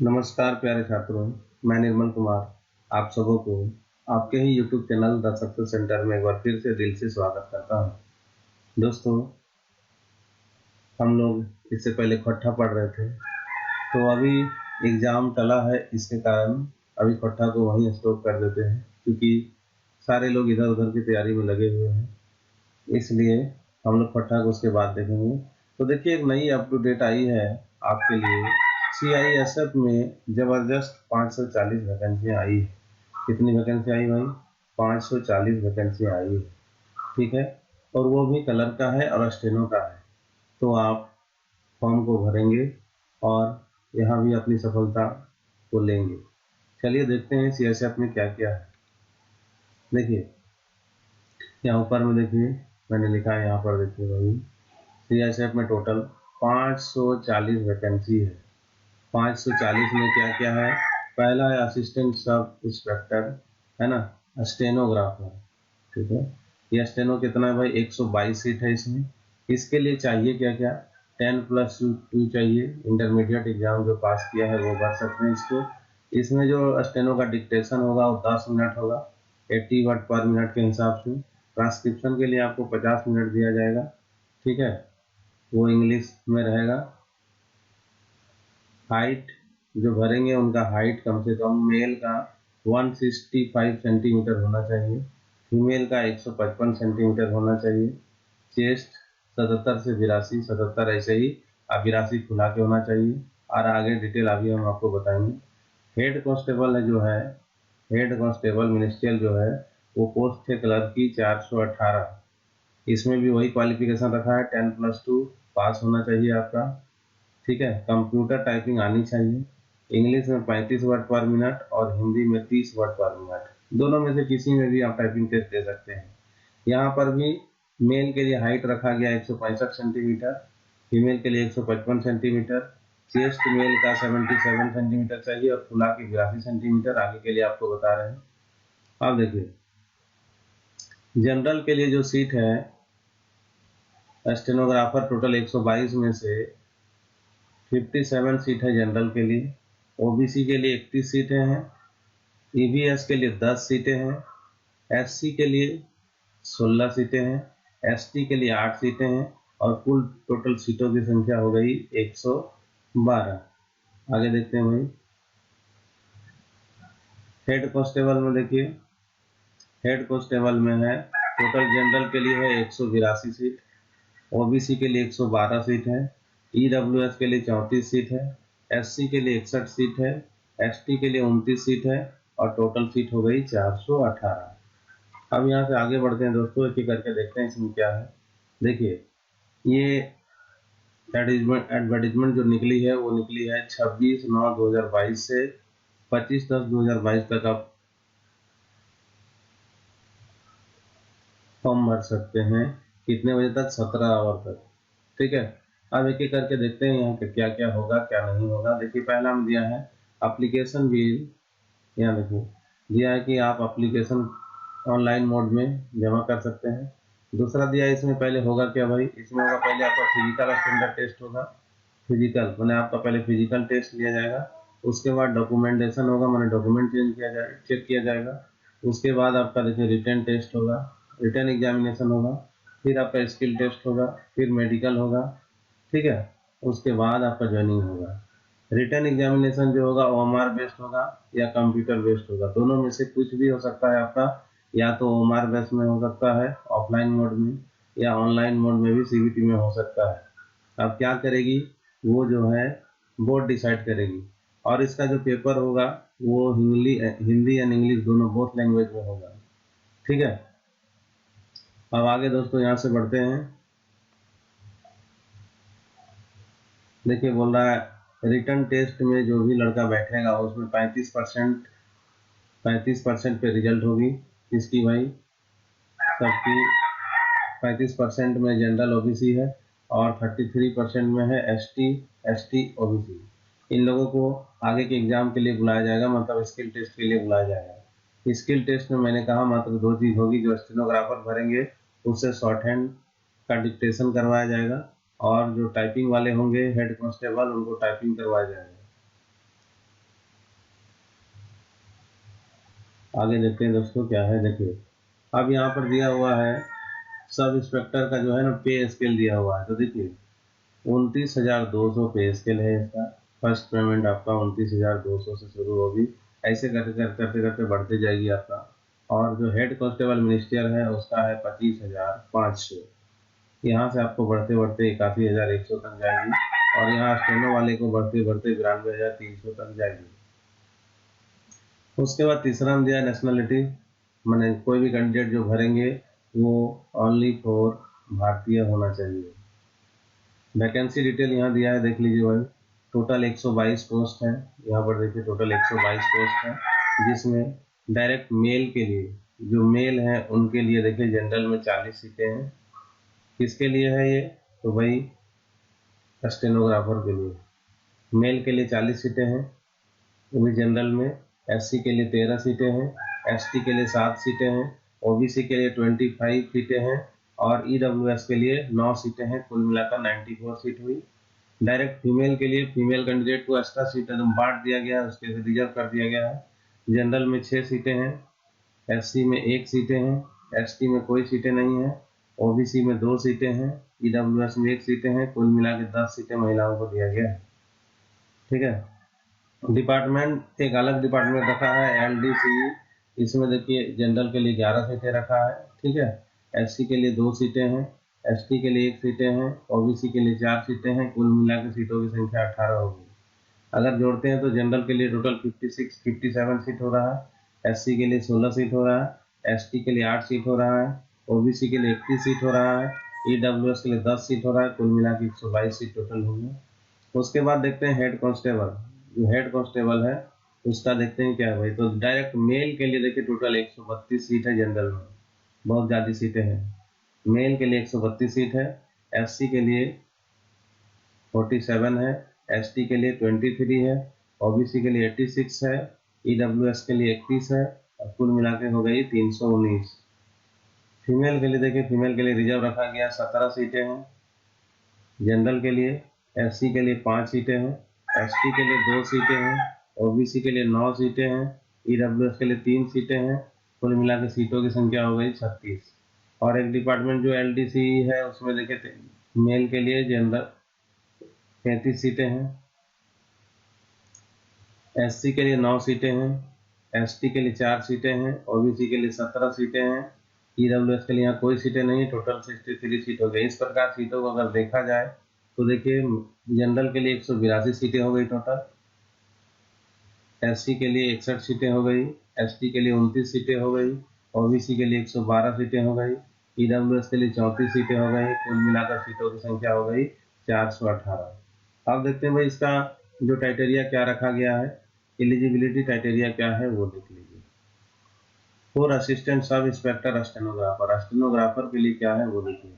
नमस्कार प्यारे छात्रों, मैं निर्मल कुमार आप सबों को आपके ही YouTube channel the success centre में एक बार फिर से दिल से स्वागत करता हूं। दोस्तों, हम लोग इससे पहले खट्टा पढ़ रहे थे, तो अभी एग्ज़ाम टला है, इसके कारण अभी खट्टा को वहीं स्टॉप कर देते हैं, क्योंकि सारे लोग इधर-उधर की तैयारी में लगे हुए हैं। इसलिए हम लोग खट्टा को उसके बाद देखेंगे। तो देखिए, एक नई अप टू डेट आई है आपके लिए। सीआईएसएफ में ज़बरदस्त 540 वैकेंसियाँ आई है। कितनी वैकेंसी आई भाई? 540 वैकेंसी आई है, ठीक है। और वो भी कलर का है और स्टेनो का है। तो आप फॉर्म को भरेंगे और यहाँ भी अपनी सफलता को लेंगे। चलिए देखते हैं सीआईएसएफ में क्या क्या है। देखिए, यहाँ ऊपर में देखिए मैंने लिखा है, यहाँ पर देखिए भाई, सीआईएसएफ में टोटल 540 वैकेंसी है। 540 में क्या क्या है? पहला है असिस्टेंट सब इंस्पेक्टर, है ना, स्टेनोग्राफर, ठीक है। ये स्टेनो कितना है भाई? 122 सीट है इसमें। इसके लिए चाहिए क्या क्या? 10+2 चाहिए। इंटरमीडिएट एग्जाम जो पास किया है वो भर सकते हैं इसको। इसमें जो स्टेनो का डिक्टेशन होगा वो 10 मिनट होगा, 80 वर्ड पर मिनट के हिसाब से। ट्रांसक्रिप्शन के लिए आपको 50 मिनट दिया जाएगा, ठीक है, वो इंग्लिश में रहेगा। हाइट जो भरेंगे उनका हाइट कम से कम मेल का 165 सेंटीमीटर होना चाहिए, फीमेल का 155 सेंटीमीटर होना चाहिए। चेस्ट 77 से 82, 77 ऐसे ही, 82 खुला के होना चाहिए। और आगे डिटेल अभी हम आपको बताएंगे। हेड कांस्टेबल है जो है, हेड कांस्टेबल मिनिस्ट्रियल जो है, वो पोस्ट है क्लर्क की 418। इसमें भी वही क्वालिफिकेशन रखा है, 10+2 पास होना चाहिए आपका, ठीक है। कंप्यूटर टाइपिंग आनी चाहिए। इंग्लिश में 35 वर्ड पर मिनट और हिंदी में 30 वर्ड पर मिनट, दोनों में से किसी में भी आप टाइपिंग टेस्ट दे सकते हैं। यहाँ पर भी मेल के लिए हाइट रखा गया 165 सेंटीमीटर, फीमेल के लिए 155 सेंटीमीटर। चेस्ट मेल का 77 सेंटीमीटर चाहिए और फुला के 82 सेंटीमीटर। आगे के लिए आपको बता रहे हैं। अब देखिए, जनरल के लिए जो सीट है स्टेनोग्राफर, टोटल 122 में से 57 सीट है जनरल के लिए। ओबीसी के लिए 31 सीटें हैं। ईवीएस के लिए 10 सीटें हैं। एससी के लिए 16 सीटें हैं। एसटी के लिए 8 सीटें हैं। और कुल टोटल सीटों की संख्या हो गई 112। आगे देखते हैं भाई। हेड कांस्टेबल में देखिए, हेड कांस्टेबल में है, टोटल जनरल के लिए है 182 सीट, ओबीसी के लिए 112 सीट है, ईडब्ल्यूएस के लिए 34 सीट है, एससी के लिए 61 सीट है, एसटी के लिए 29 सीट है और टोटल सीट हो गई 418। अब यहाँ से आगे बढ़ते हैं दोस्तों, एक एक करके देखते हैं इसमें क्या है। देखिए, ये एडवर्टीजमेंट जो निकली है वो निकली है 26/9/2022 से 25/10/2022 तक आप फॉर्म भर सकते हैं। कितने बजे तक? 17 आवर तक, ठीक है। अब एक एक करके देखते हैं यहाँ पे क्या क्या होगा क्या नहीं होगा। देखिए, पहला हम दिया है एप्लीकेशन भी, यहाँ देखिए दिया है कि आप एप्लीकेशन ऑनलाइन मोड में जमा कर सकते हैं। दूसरा दिया है, इसमें पहले होगा क्या भाई? इसमें होगा पहले आपका फिजिकल स्टैंडर्ड टेस्ट होगा। फिजिकल मैंने आपका पहले फिजिकल टेस्ट लिया जाएगा, उसके बाद डॉक्यूमेंटेशन होगा, मैंने डॉक्यूमेंट चेक किया जाएगा। उसके बाद आपका देखिए रिटन टेस्ट होगा, रिटन एग्जामिनेशन होगा, फिर आपका स्किल टेस्ट होगा, फिर मेडिकल होगा, ठीक है। उसके बाद आपका ज्वाइनिंग होगा। रिटन एग्जामिनेशन जो होगा ओएमआर बेस्ड होगा या कंप्यूटर बेस्ड होगा, दोनों में से कुछ भी हो सकता है आपका। या तो ओएमआर बेस्ड में हो सकता है ऑफलाइन मोड में, या ऑनलाइन मोड में भी सीबीटी में हो सकता है। अब क्या करेगी वो जो है बोर्ड डिसाइड करेगी। और इसका जो पेपर होगा वो हिंदी एंड इंग्लिश दोनों बोथ लैंग्वेज में होगा, ठीक है। अब आगे दोस्तों यहाँ से बढ़ते हैं। देखिए, बोल रहा है रिटन टेस्ट में जो भी लड़का बैठेगा उसमें 35% पे रिजल्ट होगी। इसकी भाई सबकी 35% में जनरल ओबीसी है और 33% में है एसटी, एसटी ओबीसी। इन लोगों को आगे के एग्जाम के लिए बुलाया जाएगा, मतलब स्किल टेस्ट के लिए बुलाया जाएगा। स्किल टेस्ट में मैंने कहा मात्र दो चीज़ होगी, जो स्टेनोग्राफर भरेंगे उससे शॉर्ट हैंड का डिक्टेशन करवाया जाएगा और जो टाइपिंग वाले होंगे हेड कांस्टेबल उनको टाइपिंग करवाया जाएगा। आगे देखते हैं दोस्तों क्या है। देखिए अब यहाँ पर दिया हुआ है सब इंस्पेक्टर का जो है ना पे स्केल दिया हुआ है। तो देखिए 29,200 पे स्केल है इसका। फर्स्ट पेमेंट आपका 29,200 से शुरू होगी, ऐसे करते करते करते करते बढ़ते जाएगी आपका। और जो हेड कांस्टेबल मिनिस्टर है उसका है 25,500। यहाँ से आपको बढ़ते बढ़ते 81,100 तक जाएगी, और यहाँ स्टेनो वाले को बढ़ते बढ़ते 92,300 तक जाएगी। उसके बाद तीसरा में दिया नेशनलिटी, मैंने कोई भी कैंडिडेट जो भरेंगे वो ओनली फॉर भारतीय होना चाहिए। वैकेंसी डिटेल यहाँ दिया है, देख लीजिए भाई। टोटल 122 पोस्ट है, यहाँ पर देखिए टोटल 122 पोस्ट है, जिसमें डायरेक्ट मेल के लिए, जो मेल हैं उनके लिए देखिए जनरल में 40 सीटें हैं। किसके लिए है ये? तो भाई स्टेनोग्राफर के लिए। मेल के लिए 40 सीटें हैं, वो भी जनरल में। एससी के लिए 13 सीटें हैं, एसटी के लिए 7 सीटें हैं, ओबीसी के लिए 25 सीटें हैं, और ईडब्ल्यूएस के लिए 9 सीटें हैं। कुल मिलाकर 94 सीट हुई। डायरेक्ट फीमेल के लिए फीमेल कैंडिडेट को एक्स्ट्रा सीट एकदम बांट दिया गया है, उसके लिए रिजर्व कर दिया गया है। जनरल में 6 सीटें हैं, एससी में 1 सीटें हैं, एसटी में कोई सीटें नहीं है, ओबीसी में 2 सीटें हैं, ईडब्ल्यूएस में 1 सीटें हैं। कुल मिला के 10 सीटें महिलाओं को दिया गया है। ठीक है। डिपार्टमेंट एक अलग डिपार्टमेंट रखा है एलडीसी। इसमें देखिए जनरल के लिए 11 सीटें रखा है। ठीक है। एससी के लिए 2 सीटें हैं, एसटी के लिए 1 सीटें हैं, ओबीसी के लिए 4 सीटें हैं। कुल मिलाकर सीटों की संख्या 18 होगी। अगर जोड़ते हैं तो जनरल के लिए टोटल 57 सीट हो रहा है, एससी के लिए 16 सीट हो रहा है, एसटी के लिए 8 सीट हो रहा है, ओबीसी के लिए 31 सीट हो रहा है, ईडब्ल्यूएस के लिए 10 सीट हो रहा है। कुल मिला के 122 सीट टोटल होंगे। उसके बाद देखते हैं हेड कांस्टेबल। जो हेड कांस्टेबल है उसका देखते हैं क्या है भाई। तो डायरेक्ट मेल के लिए देखिए टोटल 132 सीट है जनरल में, बहुत ज़्यादा सीटें हैं। मेल के लिए 132 सीट है, एससी के लिए 47 है, एसटी के लिए 23 है, ओबीसी के लिए 86 है, ईडब्ल्यूएस के लिए 31 है, और कुल मिला के हो गई 319। फीमेल के लिए देखिए, फीमेल के लिए रिजर्व रखा गया 17 सीटें हैं। जनरल के लिए, एससी के लिए 5 सीटें हैं, एसटी के लिए 2 सीटें हैं, ओबीसी के लिए 9 सीटें हैं, ईडब्ल्यूएस के लिए 3 सीटें हैं। कुल मिला के सीटों की संख्या हो गई 36। और एक डिपार्टमेंट जो एलडीसी है उसमें देखिए मेल के लिए जनरल 33 सीटें हैं, एससी के लिए 9 सीटें हैं, एसटी के लिए 4 सीटें हैं, ओबीसी के लिए 17 सीटें हैं, ईडब्ल्यूएस के लिए यहाँ कोई सीटें नहीं, टोटल 63 सीट हो गई। इस प्रकार सीटों को अगर देखा जाए तो देखिए जनरल के लिए 182 सीटें हो गई टोटल, एससी के लिए 61 सीटें हो गई, एसटी के लिए 29 सीटें हो गई, ओबीसी के लिए 112 सीटें हो गई, ईडब्ल्यूएस के लिए 34 सीटें हो गई। कुल मिलाकर सीटों की संख्या हो गई 418। अब देखते हैं भाई इसका जो क्राइटेरिया क्या रखा गया है, एलिजिबिलिटी क्राइटेरिया क्या है वो देख लीजिए। For assistant sub inspector stenographer, stenographer के लिए क्या है वो देखिए।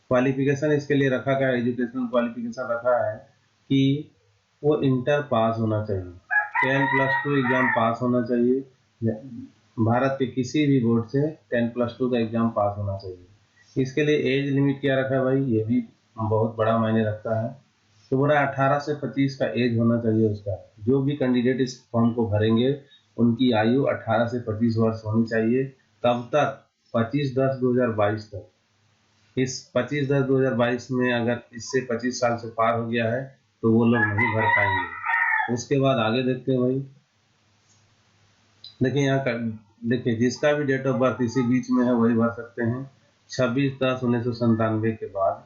क्वालिफिकेशन इसके लिए रखा गया, एजुकेशनल क्वालिफिकेशन रखा है कि वो इंटर पास होना चाहिए, 10+2 एग्जाम पास होना चाहिए। भारत के किसी भी बोर्ड से 10+2 का एग्जाम पास होना चाहिए। इसके लिए एज लिमिट क्या रखा है भाई, ये भी बहुत बड़ा मायने रखता है। तो बोला 18 से 25 का एज होना चाहिए उसका। जो भी कैंडिडेट इस फॉर्म को भरेंगे उनकी आयु 18 से 25 वर्ष होनी चाहिए। तब तक 25/10/2022 तक। इस 25/10/2022 में अगर इससे 25 साल से पार हो गया है तो वो लोग नहीं भर पाएंगे। उसके बाद आगे देखते हैं भाई। देखिए यहाँ का, देखिए जिसका भी डेट ऑफ बर्थ इसी बीच में है वही भर सकते हैं। 26/10/1997 के बाद,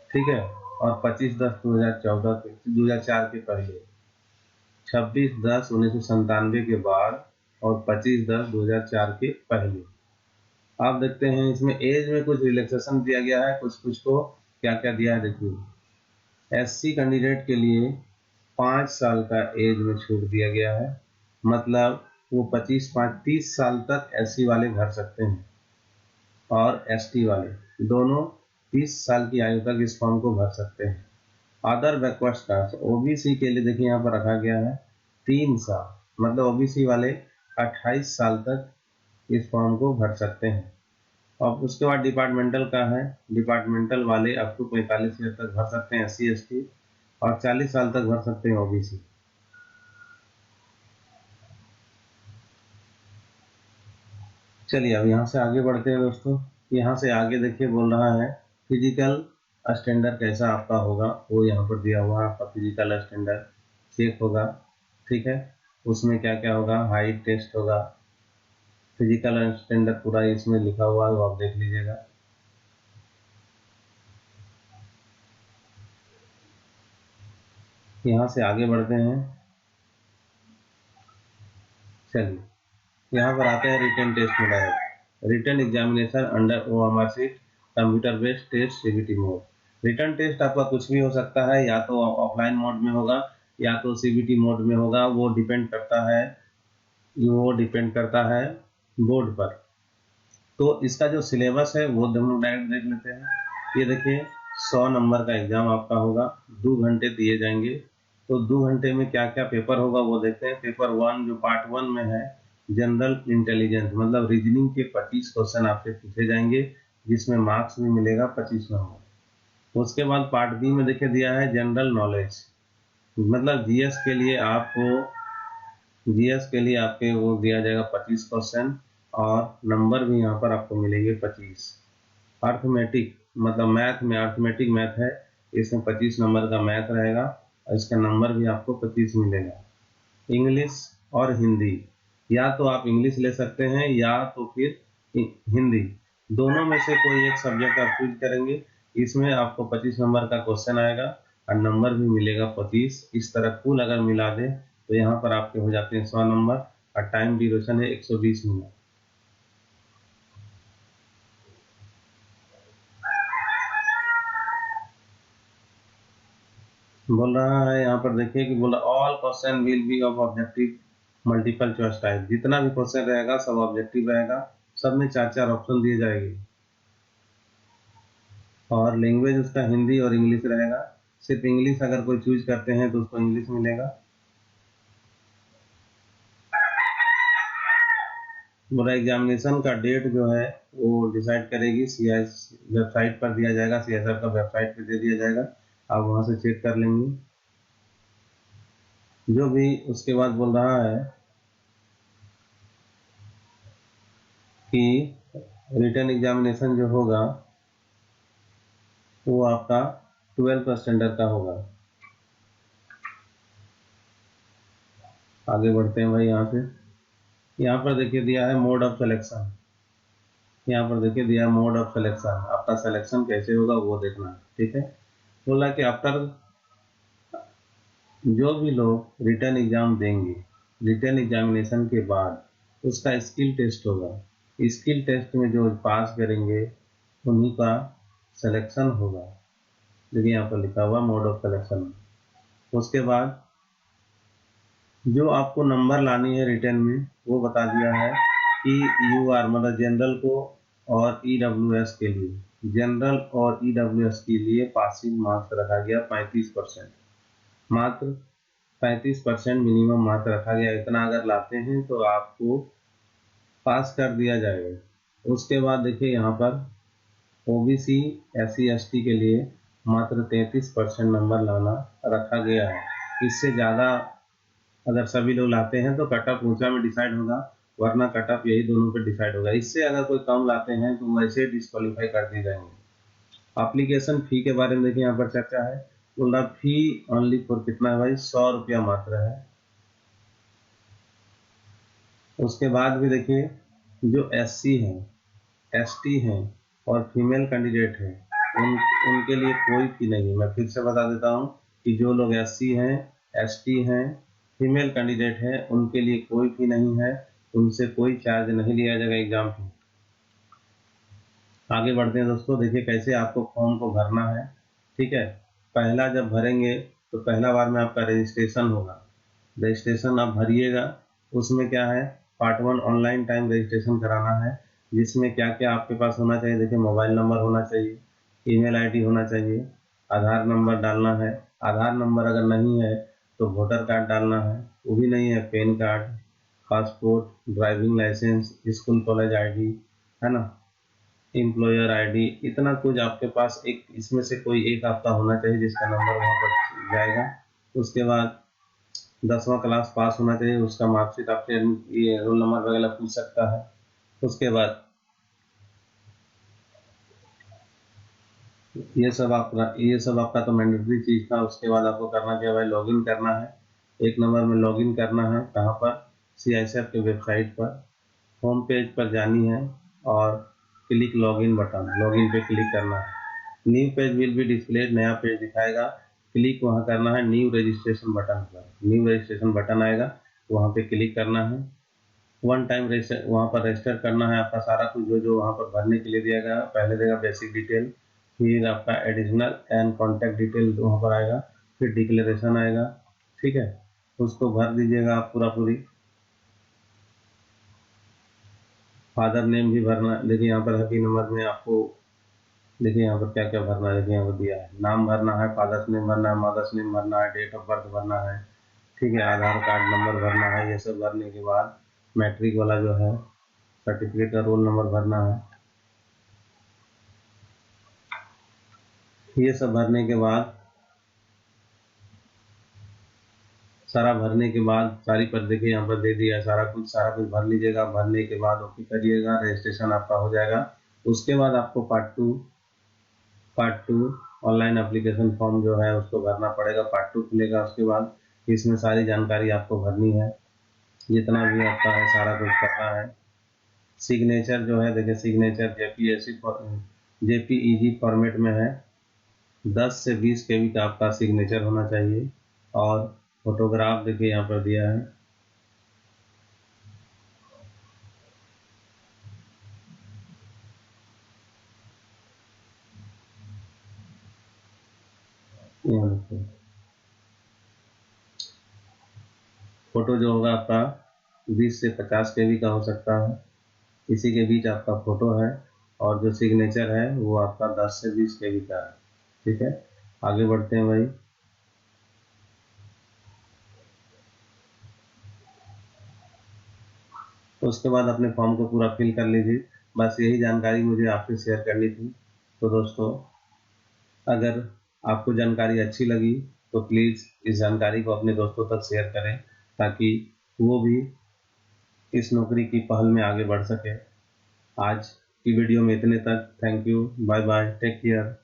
ठीक है, और 25/10/2014 के 2004 के पहले। 26/10/1997 के बाद और 25/10/2004 के पहले। आप देखते हैं इसमें एज में कुछ रिलैक्सेशन दिया गया है, कुछ कुछ को क्या क्या दिया है देखिए। एससी कैंडिडेट के लिए 5 साल का एज में छूट दिया गया है, मतलब वो 25-5-30 साल तक एससी वाले भर सकते हैं, और एसटी वाले दोनों 30 साल की आयु तक इस फॉर्म को भर सकते हैं। अदर बैकवर्ड कास्ट ओबीसी के लिए देखिए यहाँ पर रखा गया है 3 साल, मतलब ओबीसी वाले 28 साल तक इस फॉर्म को भर सकते हैं। और उसके बाद डिपार्टमेंटल का है, डिपार्टमेंटल वाले अप टू 45 ईयर तक भर सकते हैं एससी एसटी, और 40 साल तक भर सकते हैं ओबीसी। चलिए अब यहाँ से आगे बढ़ते हैं दोस्तों। यहाँ से आगे देखिए बोल रहा है फिजिकल स्टैंडर्ड कैसा आपका होगा, वो यहाँ पर दिया हुआ है। आपका फिजिकल स्टैंडर्ड चेक होगा, ठीक है। उसमें क्या क्या होगा, हाइट टेस्ट होगा, फिजिकल स्टैंडर्ड पूरा इसमें लिखा हुआ है, वो आप देख लीजिएगा। यहाँ से आगे बढ़ते हैं। चलिए यहाँ पर आते हैं रिटन टेस्ट में direct. Written examination under OMR sheet computer based test CBT mode. Written test आपका कुछ भी हो सकता है, या तो ऑफलाइन मोड में होगा या तो CBT मोड में होगा। वो डिपेंड करता है बोर्ड पर। तो इसका जो सिलेबस है वो हम लोग डायरेक्ट देख लेते हैं। ये देखिए 100 नंबर का एग्जाम आपका होगा, 2 घंटे दिए जाएंगे। तो 2 घंटे में क्या क्या पेपर होगा वो देखते हैं। पेपर 1 जो पार्ट 1 में है, जनरल इंटेलिजेंस मतलब रीजनिंग के 25 क्वेश्चन आपसे पूछे जाएंगे, जिसमें मार्क्स भी मिलेगा 25 नंबर। उसके बाद पार्ट बी में देखिए दिया है जनरल नॉलेज, मतलब जीएस के लिए आपके वो दिया जाएगा 25 क्वेश्चन, और नंबर भी यहाँ पर आपको मिलेंगे 25। अर्थमेटिक मतलब अर्थमेटिक मैथ है, इसमें 25 नंबर का मैथ रहेगा और इसका नंबर भी आपको 25 मिलेगा। इंग्लिश और हिंदी, या तो आप इंग्लिश ले सकते हैं या तो फिर हिंदी, दोनों में से कोई एक सब्जेक्ट आप चूज करेंगे। इसमें आपको 25 नंबर का क्वेश्चन आएगा और नंबर भी मिलेगा 25। इस तरह कुल अगर मिला दे तो यहाँ पर आपके हो जाते हैं 100 नंबर, और टाइम ड्यूरेशन है 120 मिनट। बोल रहा है यहाँ पर देखिए कि बोला all question will be of objective multiple choice type. जितना भी क्वेश्चन रहेगा सब ऑब्जेक्टिव रहेगा, सब में 4-4 ऑप्शन दिए जाएंगे, और लैंग्वेज उसका हिंदी और इंग्लिश रहेगा। सिर्फ इंग्लिश अगर कोई चूज करते हैं तो उसको इंग्लिश मिलेगा। बोला एग्जामिनेशन का डेट जो है वो डिसाइड करेगी CIS वेबसाइट पर दिया जाएगा, CSR का वेबसाइट पे दे दिया जाएगा, आप वहां से चेक कर लेंगे जो भी। उसके बाद बोल रहा है कि रिटन एग्जामिनेशन जो होगा वो आपका 12th स्टैंडर्ड का होगा। आगे बढ़ते हैं भाई यहाँ से। यहाँ पर देखिए दिया है मोड ऑफ सिलेक्शन। यहाँ पर देखिए दिया है मोड ऑफ सिलेक्शन, आपका सिलेक्शन कैसे होगा वो देखना है, ठीक है। बोला कि आफ्टर जो भी लोग रिटन एग्जाम देंगे, रिटन एग्जामिनेशन के बाद उसका स्किल टेस्ट होगा। स्किल टेस्ट में जो पास करेंगे उन्हीं का सिलेक्शन होगा। देखिए यहाँ पर लिखा हुआ मोड ऑफ सिलेक्शन। उसके बाद जो आपको नंबर लानी है रिटर्न में वो बता दिया है कि UR मतलब जनरल को और EWS के लिए, जनरल और EWS के लिए पासिंग मार्क्स रखा गया 35%, मात्र 35% मिनिमम मार्क्स रखा गया। इतना अगर लाते हैं तो आपको पास कर दिया जाएगा। उसके बाद देखिए यहाँ पर OBC SC ST के लिए मात्र 33% नंबर लाना रखा गया है। इससे ज़्यादा अगर सभी लोग लाते हैं तो कट ऑफ ऊंचा में डिसाइड होगा, वरना कट ऑफ यही दोनों पे डिसाइड होगा। इससे अगर कोई कम लाते हैं तो वैसे डिस्क्वालीफाई कर दिए जाएंगे। एप्लीकेशन फी के बारे में देखिए यहाँ पर चर्चा है। बोल रहा फी ओनली फॉर कितना है भाई, 100 रुपया मात्र है। उसके बाद भी देखिए जो SC हैं, ST हैं और फीमेल कैंडिडेट हैं उनके लिए कोई फी नहीं है। मैं फिर से बता देता हूँ कि जो लोग SC हैं, ST हैं, फीमेल कैंडिडेट हैं, उनके लिए कोई फी नहीं है, उनसे कोई चार्ज नहीं लिया जाएगा एग्जाम फी। आगे बढ़ते हैं दोस्तों। देखिए कैसे आपको फॉर्म को भरना है, ठीक है। पहला जब भरेंगे तो पहला बार में आपका रजिस्ट्रेशन होगा। रजिस्ट्रेशन आप भरिएगा, उसमें क्या है पार्ट 1 ऑनलाइन टाइम रजिस्ट्रेशन कराना है, जिसमें क्या क्या आपके पास होना चाहिए। देखिए मोबाइल नंबर होना चाहिए, ईमेल आईडी होना चाहिए, आधार नंबर डालना है। आधार नंबर अगर नहीं है तो वोटर कार्ड डालना है, वो भी नहीं है PAN card, passport, driving licence, school college ID, है ना, एम्प्लॉयर आईडी, इतना कुछ आपके पास एक इसमें से कोई एक आपका होना चाहिए जिसका नंबर वहाँ पर जाएगा। उसके बाद 10वां क्लास पास होना चाहिए, उसका मार्कशीट आपसे ये रोल नंबर वगैरह पूछ सकता है। उसके बाद ये सब आपका तो मैंडेटरी चीज़ था। उसके बाद आपको करना क्या है भाई, लॉगिन करना है। एक नंबर में लॉगिन करना है, कहाँ पर, CISF के वेबसाइट पर होम पेज पर जानी है और क्लिक लॉगिन बटन, लॉगिन पे क्लिक करना है। New page will be displayed, नया पेज दिखाएगा। क्लिक वहाँ करना है न्यू रजिस्ट्रेशन बटन पर, न्यू रजिस्ट्रेशन बटन आएगा, वहाँ पे क्लिक करना है। वन टाइम रजिस्टर, वहाँ पर रजिस्टर करना है आपका सारा कुछ जो वहाँ पर भरने के लिए दिया गया। पहले देगा बेसिक डिटेल, फिर आपका एडिशनल एंड कॉन्टैक्ट डिटेल वहाँ पर आएगा, फिर डिक्लेरेशन आएगा। ठीक है, उसको भर दीजिएगा आप पूरा पूरी। फादर नेम भी भरना, देखिए यहाँ पर हैप्पी नंबर में आपको, देखिए यहाँ पर क्या क्या भरना है, देखिए यहाँ पर दिया है, नाम भरना है, फादर्स नेम भरना है, मदर्स नेम भरना है, डेट ऑफ बर्थ भरना है। ठीक है, आधार कार्ड नंबर भरना है। ये सब भरने के बाद मैट्रिक वाला जो है सर्टिफिकेट का रोल नंबर भरना है। ये सब भरने के बाद, सारा भरने के बाद सारी पर देखिए यहाँ पर दे दिया सारा कुछ भर लीजिएगा। भरने के बाद ओके करिएगा, रजिस्ट्रेशन आपका हो जाएगा। उसके बाद आपको part two online application form जो है उसको भरना पड़ेगा। पार्ट 2 खुलेगा, उसके बाद इसमें सारी जानकारी आपको भरनी है, जितना भी आपका है सारा कुछ करना है। सिग्नेचर जो है, देखिए सिग्नेचर JPEG फॉर्मेट में है। 10 से 20 KB का आपका सिग्नेचर होना चाहिए। और फोटोग्राफ देखिए यहाँ पर दिया है, यहाँ देखिए फोटो जो होगा आपका 20 से 50 KB का हो सकता है, इसी के बीच आपका फोटो है। और जो सिग्नेचर है वो आपका 10 से 20 KB का है। ठीक है, आगे बढ़ते हैं भाई। तो उसके बाद अपने फॉर्म को पूरा फिल कर लीजिए। बस यही जानकारी मुझे आपसे शेयर करनी थी। तो दोस्तों, अगर आपको जानकारी अच्छी लगी तो प्लीज़ इस जानकारी को अपने दोस्तों तक शेयर करें, ताकि वो भी इस नौकरी की पहल में आगे बढ़ सके। आज की वीडियो में इतने तक। Thank you, bye bye, take care.